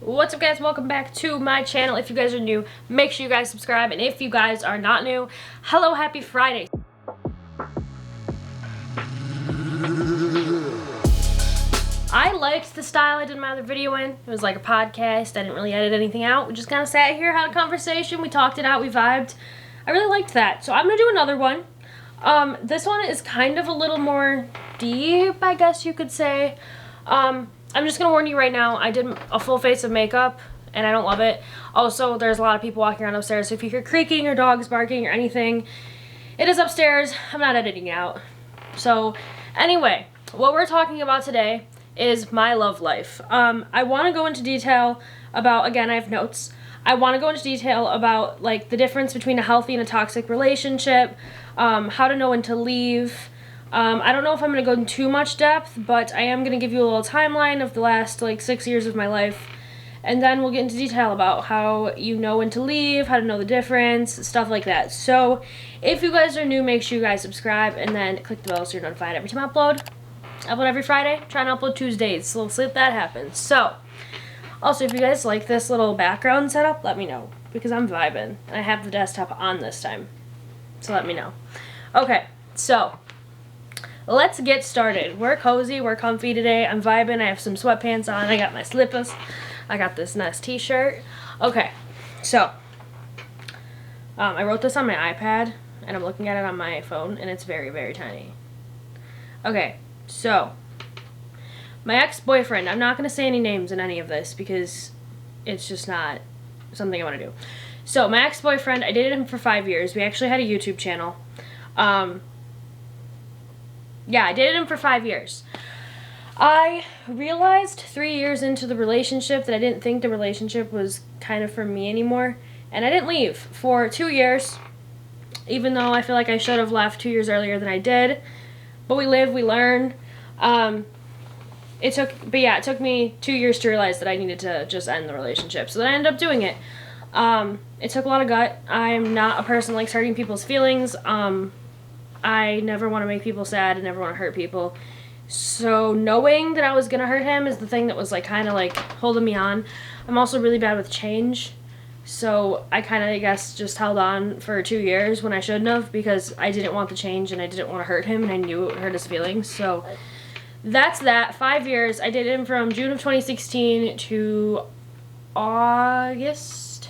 What's up, guys? Welcome back to my channel. If you guys are new, make sure you guys subscribe, and if you guys are not new, hello, happy Friday. I liked the style I did my other video in. It was like a podcast. I didn't really edit anything out. We just kind of sat here, had a conversation, we talked it out, we vibed. I really liked that, so I'm gonna do another one. This one is kind of a little more deep, I guess you could say. I'm just gonna warn you right now, I did a full face of makeup and I don't love it. Also, there's a lot of people walking around upstairs, so if you hear creaking or dogs barking or anything, it is upstairs. I'm not editing it out. So anyway, what we're talking about today is my love life. I want to go into detail about, again, I have notes. I want to go into detail about like the difference between a healthy and a toxic relationship, how to know when to leave. I don't know if I'm going to go in too much depth, but I am going to give you a little timeline of the last like 6 years of my life, and then we'll get into detail about how you know when to leave, how to know the difference, stuff like that. So if you guys are new, make sure you guys subscribe and then click the bell so you're notified every time I upload. I upload every Friday, trying to upload Tuesdays, so we'll see if that happens. So also, if you guys like this little background setup, let me know, because I'm vibing and I have the desktop on this time, so let me know. Okay, so let's get started. We're cozy, we're comfy today. I'm vibing. I have some sweatpants on. I got my slippers. I got this nice t-shirt. Okay, so I wrote this on my iPad and I'm looking at it on my phone and it's very, very tiny. Okay, so my ex-boyfriend, I'm not going to say any names in any of this because it's just not something I want to do. So my ex-boyfriend, I dated him for 5 years. We actually had a YouTube channel. Yeah, I dated him for 5 years. I realized 3 years into the relationship that I didn't think the relationship was kind of for me anymore. And I didn't leave for 2 years, even though I feel like I should have left 2 years earlier than I did. But we live, we learn. It took me 2 years to realize that I needed to just end the relationship. So then I ended up doing it. It took a lot of gut. I'm not a person like hurting people's feelings. I never want to make people sad. I never want to hurt people. So knowing that I was going to hurt him is the thing that was like kind of like holding me on. I'm also really bad with change. So I kind of, I guess, just held on for 2 years when I shouldn't have, because I didn't want the change and I didn't want to hurt him and I knew it would hurt his feelings. So that's that. 5 years. I dated him from June of 2016 to August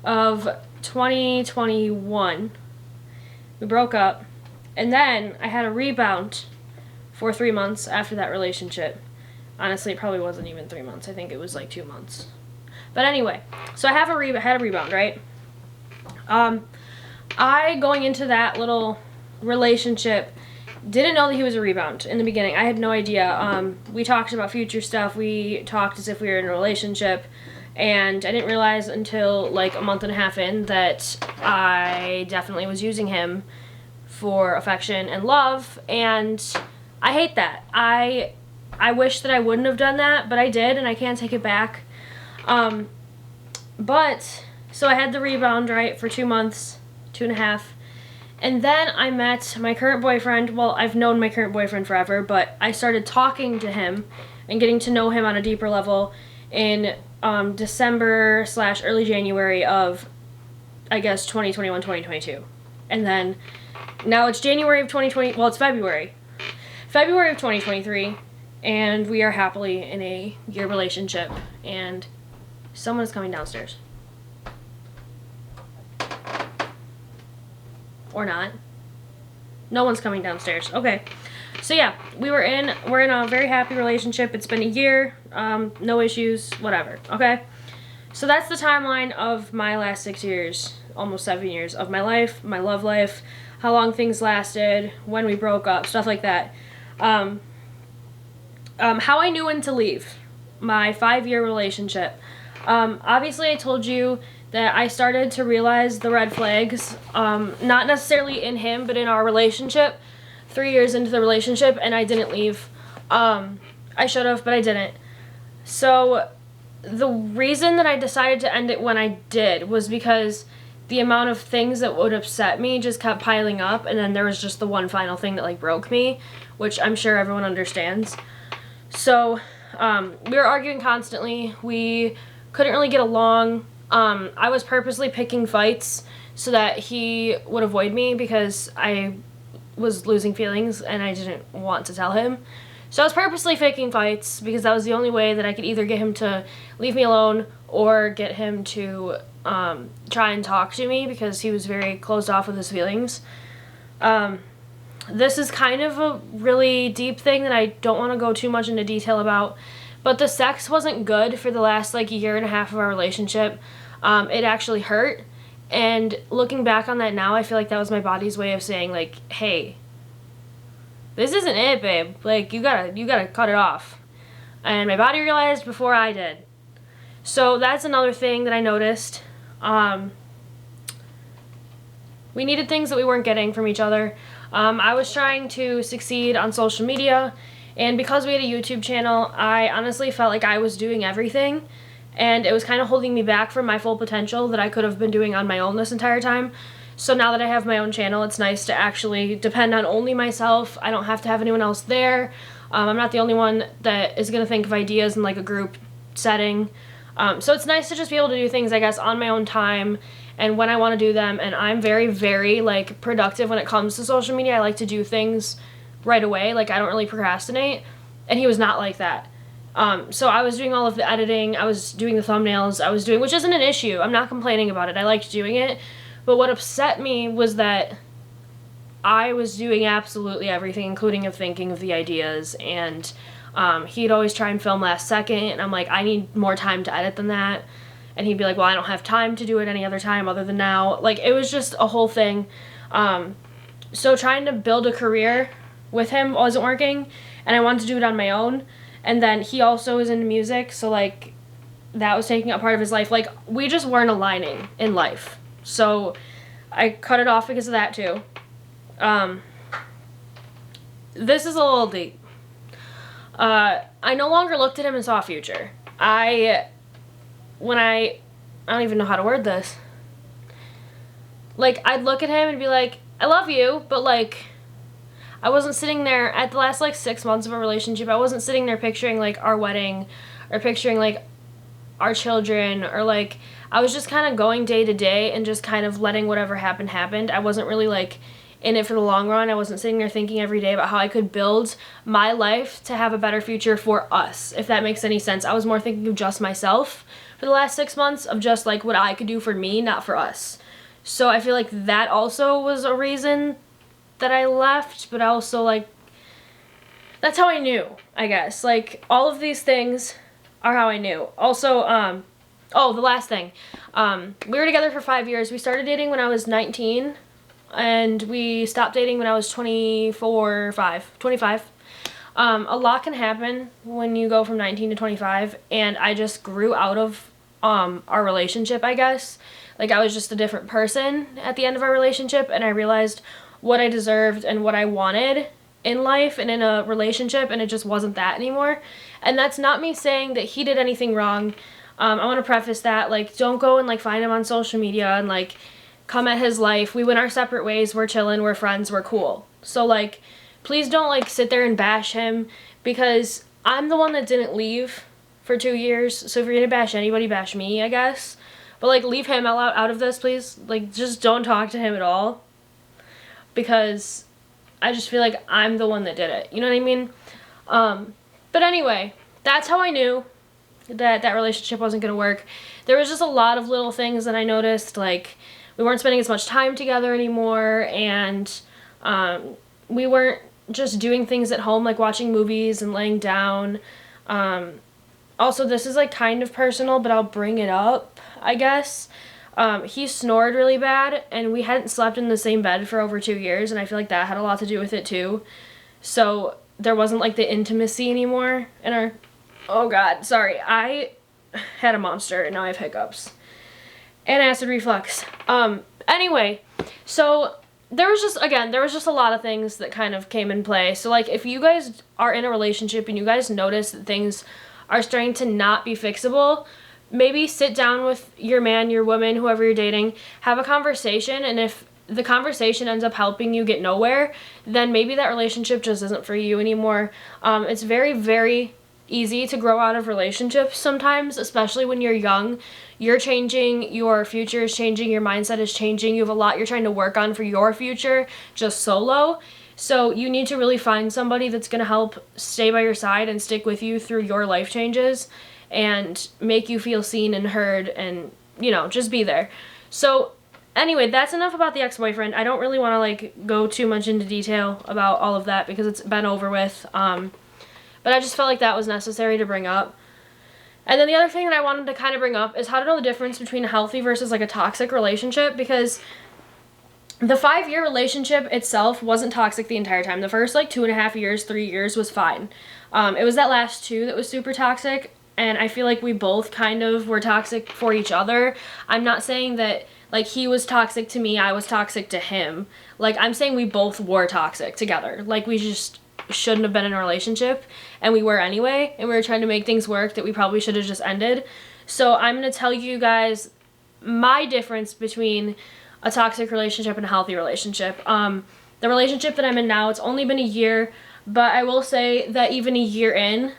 of 2021. We broke up, and then I had a rebound for 3 months after that relationship. Honestly, it probably wasn't even 3 months. I think it was like 2 months. But anyway, so I had a rebound, right? I, going into that little relationship, didn't know that he was a rebound in the beginning. I had no idea. We talked about future stuff. We talked as if we were in a relationship. And I didn't realize until like a month and a half in that I definitely was using him for affection and love. And I hate that. I wish that I wouldn't have done that, but I did, and I can't take it back. But, so I had the rebound, right, for 2 months, 2.5. And then I met my current boyfriend. Well, I've known my current boyfriend forever, but I started talking to him and getting to know him on a deeper level in December / early January of, I guess, 2021, 2022. And then now it's January of 2020. Well, it's February of 2023, and we are happily in a year relationship, and someone is coming downstairs. Or not. No one's coming downstairs. Okay. So yeah, we're in a very happy relationship. It's been a year, no issues, whatever, okay? So that's the timeline of my last 6 years, almost 7 years of my life, my love life, how long things lasted, when we broke up, stuff like that. How I knew when to leave my 5-year relationship. Obviously I told you that I started to realize the red flags, not necessarily in him, but in our relationship. 3 years into the relationship, and I didn't leave. I should have, but I didn't. So the reason that I decided to end it when I did was because the amount of things that would upset me just kept piling up, and then there was just the one final thing that like broke me, which I'm sure everyone understands. So we were arguing constantly. We couldn't really get along. I was purposely picking fights so that he would avoid me because I was losing feelings and I didn't want to tell him. So I was purposely picking fights because that was the only way that I could either get him to leave me alone or get him to try and talk to me, because he was very closed off with his feelings. This is kind of a really deep thing that I don't want to go too much into detail about, but the sex wasn't good for the last like year and a half of our relationship. It actually hurt, and looking back on that now, I feel like that was my body's way of saying like, hey, this isn't it, babe. Like, you gotta cut it off. And my body realized before I did. So that's another thing that I noticed. We needed things that we weren't getting from each other. I was trying to succeed on social media, and because we had a YouTube channel, I honestly felt like I was doing everything, and it was kind of holding me back from my full potential that I could have been doing on my own this entire time. So now that I have my own channel, it's nice to actually depend on only myself. I don't have to have anyone else there. I'm not the only one that is going to think of ideas in like a group setting. So it's nice to just be able to do things, I guess, on my own time and when I want to do them. And I'm very, very like productive when it comes to social media. I like to do things right away. Like, I don't really procrastinate. And he was not like that. So I was doing all of the editing. I was doing the thumbnails. Which isn't an issue. I'm not complaining about it. I liked doing it. But what upset me was that I was doing absolutely everything, including of thinking of the ideas, and he'd always try and film last second, and I'm like, I need more time to edit than that. And he'd be like, well, I don't have time to do it any other time other than now. Like, it was just a whole thing. So trying to build a career with him wasn't working, and I wanted to do it on my own. And then he also is into music, so like that was taking up part of his life. Like, we just weren't aligning in life. So I cut it off because of that too. This is a little deep. I no longer looked at him and saw a future. I don't even know how to word this. Like, I'd look at him and be like, I love you, but like, I wasn't sitting there at the last like 6 months of a relationship. I wasn't sitting there picturing like our wedding or picturing like our children, or like, I was just kind of going day to day and just kind of letting whatever happened. I wasn't really like in it for the long run. I wasn't sitting there thinking every day about how I could build my life to have a better future for us, if that makes any sense. I was more thinking of just myself for the last 6 months, of just like what I could do for me, not for us. So I feel like that also was a reason that I left, but also like, that's how I knew, I guess. Like, all of these things are how I knew. Also, oh, the last thing. We were together for 5 years. We started dating when I was 19, and we stopped dating when I was 25. A lot can happen when you go from 19 to 25, and I just grew out of our relationship, I guess. Like, I was just a different person at the end of our relationship, and I realized what I deserved and what I wanted in life and in a relationship, and it just wasn't that anymore. And that's not me saying that he did anything wrong. I want to preface that, like, don't go and like find him on social media and like come at his life. We went our separate ways. We're chilling, we're friends, we're cool. So like, please don't like sit there and bash him, because I'm the one that didn't leave for 2 years. So if you're gonna bash anybody, bash me, I guess. But like, leave him out of this, please. Like, just don't talk to him at all, because I just feel like I'm the one that did it. You know what I mean? But anyway, that's how I knew that that relationship wasn't going to work. There was just a lot of little things that I noticed, like we weren't spending as much time together anymore, and we weren't just doing things at home, like watching movies and laying down. Also, this is like kind of personal, but I'll bring it up, I guess. He snored really bad, and we hadn't slept in the same bed for over 2 years, and I feel like that had a lot to do with it too. So there wasn't like the intimacy anymore in our... Oh god, sorry. I had a monster, and now I have hiccups. And acid reflux. Anyway, so there was just a lot of things that kind of came in play. So like, if you guys are in a relationship and you guys notice that things are starting to not be fixable, maybe sit down with your man, your woman, whoever you're dating, have a conversation, and if the conversation ends up helping you get nowhere, then maybe that relationship just isn't for you anymore. It's very, very easy to grow out of relationships sometimes, especially when you're young. You're changing, your future is changing, your mindset is changing, you have a lot you're trying to work on for your future just solo. So you need to really find somebody that's going to help stay by your side and stick with you through your life changes and make you feel seen and heard and, you know, just be there. So anyway, that's enough about the ex-boyfriend. I don't really want to like go too much into detail about all of that because it's been over with. But I just felt like that was necessary to bring up. And then the other thing that I wanted to kind of bring up is how to know the difference between a healthy versus like a toxic relationship, because the 5-year relationship itself wasn't toxic the entire time. The first like 2.5 years, 3 years was fine. It was that last 2 that was super toxic, and I feel like we both kind of were toxic for each other. I'm not saying that like he was toxic to me, I was toxic to him. Like I'm saying we both were toxic together. Like we just shouldn't have been in a relationship, and we were anyway, and we were trying to make things work that we probably should have just ended. So I'm going to tell you guys my difference between a toxic relationship and a healthy relationship. The relationship that I'm in now, it's only been a year, but I will say that even a year in,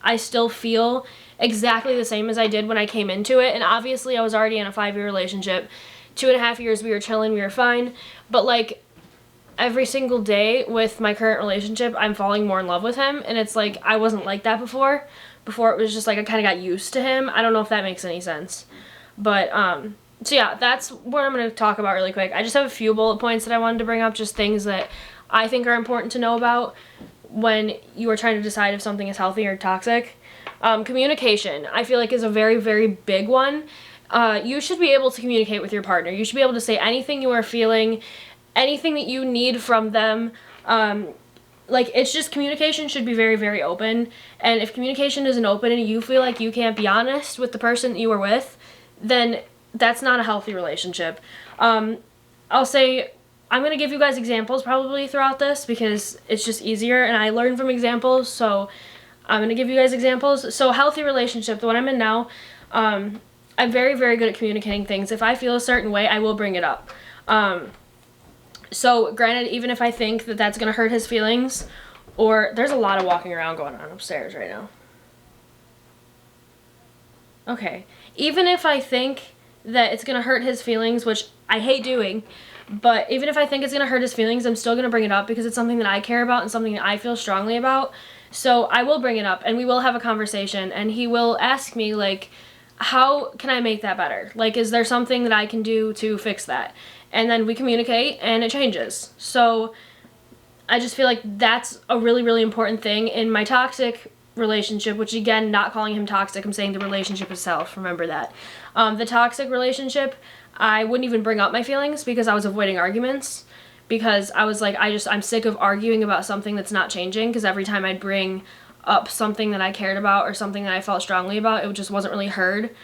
I still feel exactly the same as I did when I came into it. And obviously I was already in a 5-year relationship. 2.5 years we were chilling, we were fine, but like every single day with my current relationship, I'm falling more in love with him, and it's like I wasn't like that before. Before it was just like I kind of got used to him. I don't know if that makes any sense. But so yeah, that's what I'm going to talk about really quick. I just have a few bullet points that I wanted to bring up, just things that I think are important to know about when you are trying to decide if something is healthy or toxic. Communication, I feel like, is a very, very big one. You should be able to communicate with your partner. You should be able to say anything you are feeling, anything that you need from them. Like, it's just, communication should be very, very open. And if communication isn't open and you feel like you can't be honest with the person that you are with, then that's not a healthy relationship. I'll say, I'm going to give you guys examples probably throughout this because it's just easier and I learn from examples, so I'm going to give you guys examples. So healthy relationship, the one I'm in now, I'm very, very good at communicating things. If I feel a certain way, I will bring it up. So granted, even if I think that that's going to hurt his feelings, or there's a lot of walking around going on upstairs right now. Okay, even if I think that it's going to hurt his feelings, which I hate doing, but even if I think it's going to hurt his feelings, I'm still going to bring it up because it's something that I care about and something that I feel strongly about. So I will bring it up and we will have a conversation, and he will ask me like, how can I make that better? Like, is there something that I can do to fix that? And then we communicate and it changes. So I just feel like that's a really, really important thing in my toxic relationship, which again, not calling him toxic, I'm saying the relationship itself, remember that. The toxic relationship, I wouldn't even bring up my feelings because I was avoiding arguments, because I was like, I'm sick of arguing about something that's not changing, because every time I'd bring up something that I cared about or something that I felt strongly about, it just wasn't really heard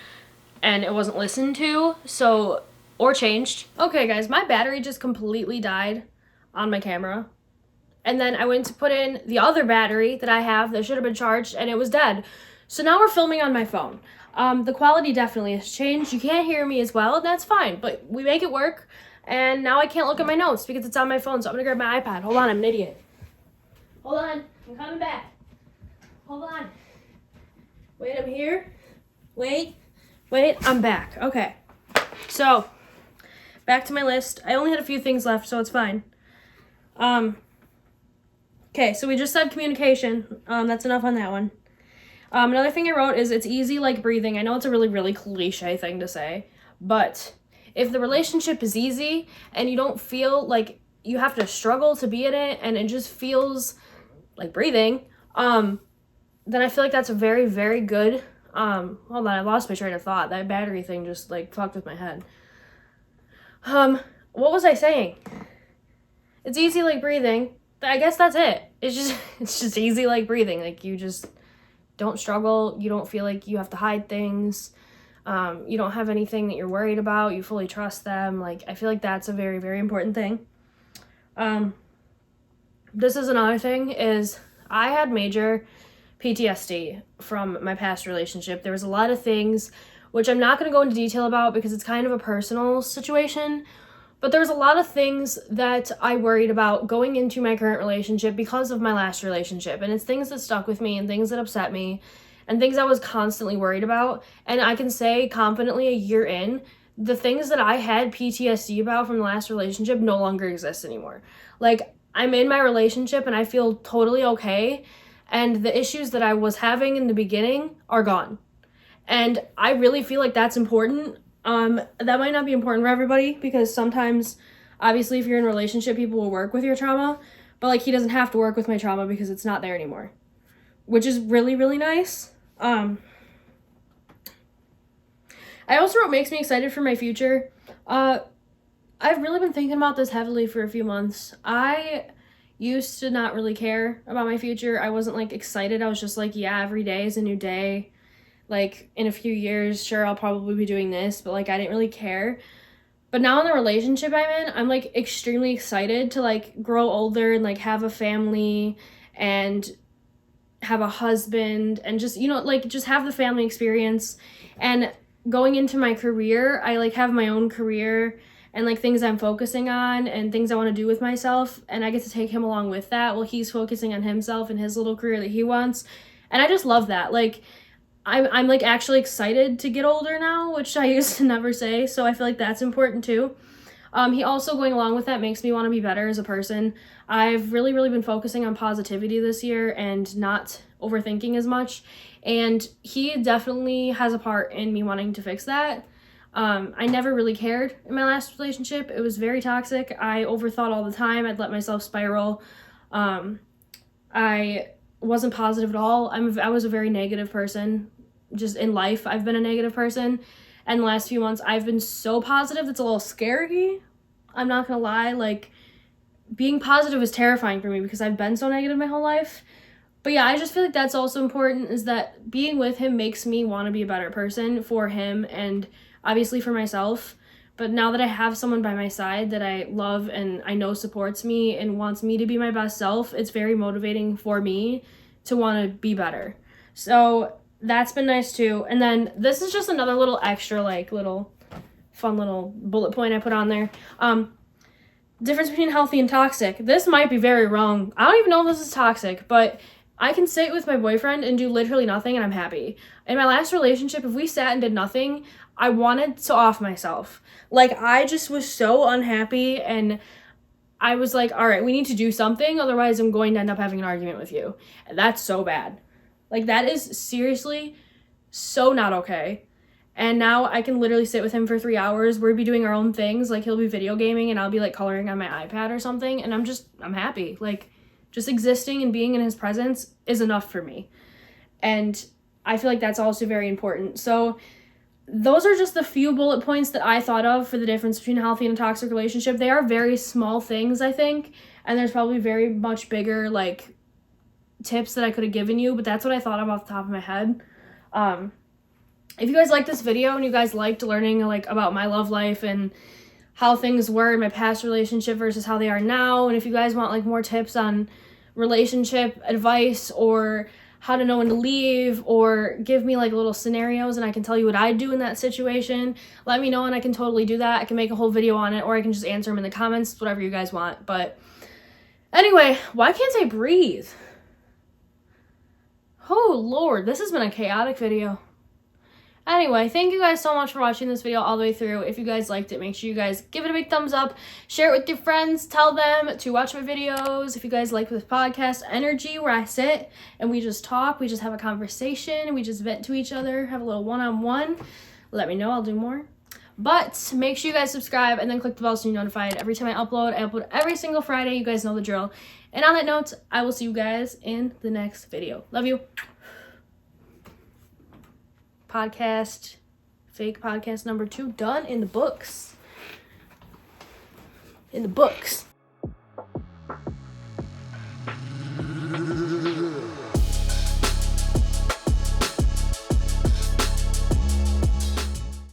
and it wasn't listened to, so, or changed. Okay guys, my battery just completely died on my camera. And then I went to put in the other battery that I have that should have been charged, and it was dead. So now we're filming on my phone. The quality definitely has changed. You can't hear me as well, and that's fine. But we make it work, and now I can't look at my notes because it's on my phone. So I'm going to grab my iPad. Hold on, I'm an idiot. Hold on, I'm coming back. Hold on. Wait, I'm here. Wait, I'm back. Okay. So, back to my list. I only had a few things left, so it's fine. Okay, so we just said communication. That's enough on that one. Another thing I wrote is it's easy like breathing. I know it's a really, really cliche thing to say, but if the relationship is easy and you don't feel like you have to struggle to be in it and it just feels like breathing, then I feel like that's a very, very good, hold on, I lost my train of thought. That battery thing just like fucked with my head. What was I saying? It's easy like breathing. I guess that's it. It's just easy like breathing. Like, you just don't struggle. You don't feel like you have to hide things. You don't have anything that you're worried about. You fully trust them. Like, I feel like that's a very, very important thing. This is another thing, is I had major PTSD from my past relationship. There was a lot of things which I'm not going to go into detail about because it's kind of a personal situation. But there's a lot of things that I worried about going into my current relationship because of my last relationship. And it's things that stuck with me and things that upset me and things I was constantly worried about. And I can say confidently a year in, the things that I had PTSD about from the last relationship no longer exist anymore. Like, I'm in my relationship and I feel totally okay. And the issues that I was having in the beginning are gone. And I really feel like that's important. That might not be important for everybody because sometimes, obviously, if you're in a relationship, people will work with your trauma. But, like, he doesn't have to work with my trauma because it's not there anymore. Which is really, really nice. I also wrote makes me excited for my future. I've really been thinking about this heavily for a few months. I used to not really care about my future. I wasn't, like, excited. I was just like, yeah, every day is a new day. Like, in a few years, sure, I'll probably be doing this, but, like, I didn't really care. But now in the relationship I'm in, I'm, like, extremely excited to, like, grow older and, like, have a family and have a husband and just, you know, like, just have the family experience. And going into my career, I, like, have my own career and, like, things I'm focusing on and things I want to do with myself. And I get to take him along with that while he's focusing on himself and his little career that he wants. And I just love that. Like, I'm like actually excited to get older now, which I used to never say, so I feel like that's important too. He also, going along with that, makes me want to be better as a person. I've really, really been focusing on positivity this year and not overthinking as much, and he definitely has a part in me wanting to fix that. I never really cared in my last relationship. It was very toxic. I overthought all the time. I'd let myself spiral. I wasn't positive at all. I was a very negative person. Just in life, I've been a negative person. And the last few months, I've been so positive that's a little scary. I'm not gonna lie. Like, being positive is terrifying for me because I've been so negative my whole life. But yeah, I just feel like that's also important, is that being with him makes me want to be a better person for him and obviously for myself. But now that I have someone by my side that I love and I know supports me and wants me to be my best self, it's very motivating for me to want to be better. So that's been nice too. And then this is just another little extra, like, little fun little bullet point I put on there. Difference between healthy and toxic. This might be very wrong. I don't even know if this is toxic, but I can sit with my boyfriend and do literally nothing and I'm happy. In my last relationship, if we sat and did nothing, I wanted to off myself. Like, I just was so unhappy and I was like, all right, we need to do something, otherwise I'm going to end up having an argument with you. And that's so bad. Like, that is seriously so not okay. And now I can literally sit with him for 3 hours. We'll be doing our own things. Like, he'll be video gaming and I'll be, like, coloring on my iPad or something. And I'm happy. Like, just existing and being in his presence is enough for me. And I feel like that's also very important. So those are just the few bullet points that I thought of for the difference between a healthy and a toxic relationship. They are very small things, I think. And there's probably very much bigger, like, tips that I could have given you, but that's what I thought of off the top of my head. If you guys liked this video and you guys liked learning, like, about my love life and how things were in my past relationship versus how they are now, and if you guys want, like, more tips on relationship advice or how to know when to leave, or give me, like, little scenarios and I can tell you what I'd do in that situation, let me know and I can totally do that. I can make a whole video on it, or I can just answer them in the comments, whatever you guys want. But anyway, why can't I breathe? Oh, Lord, this has been a chaotic video. Anyway, thank you guys so much for watching this video all the way through. If you guys liked it, make sure you guys give it a big thumbs up. Share it with your friends. Tell them to watch my videos. If you guys like this podcast energy where I sit and we just talk, we just have a conversation, we just vent to each other, have a little one-on-one, let me know. I'll do more. But make sure you guys subscribe and then click the bell so you're notified every time I upload. I upload every single Friday. You guys know the drill. And on that note, I will see you guys in the next video. Love you. Podcast, fake podcast number 2 done in the books. In the books.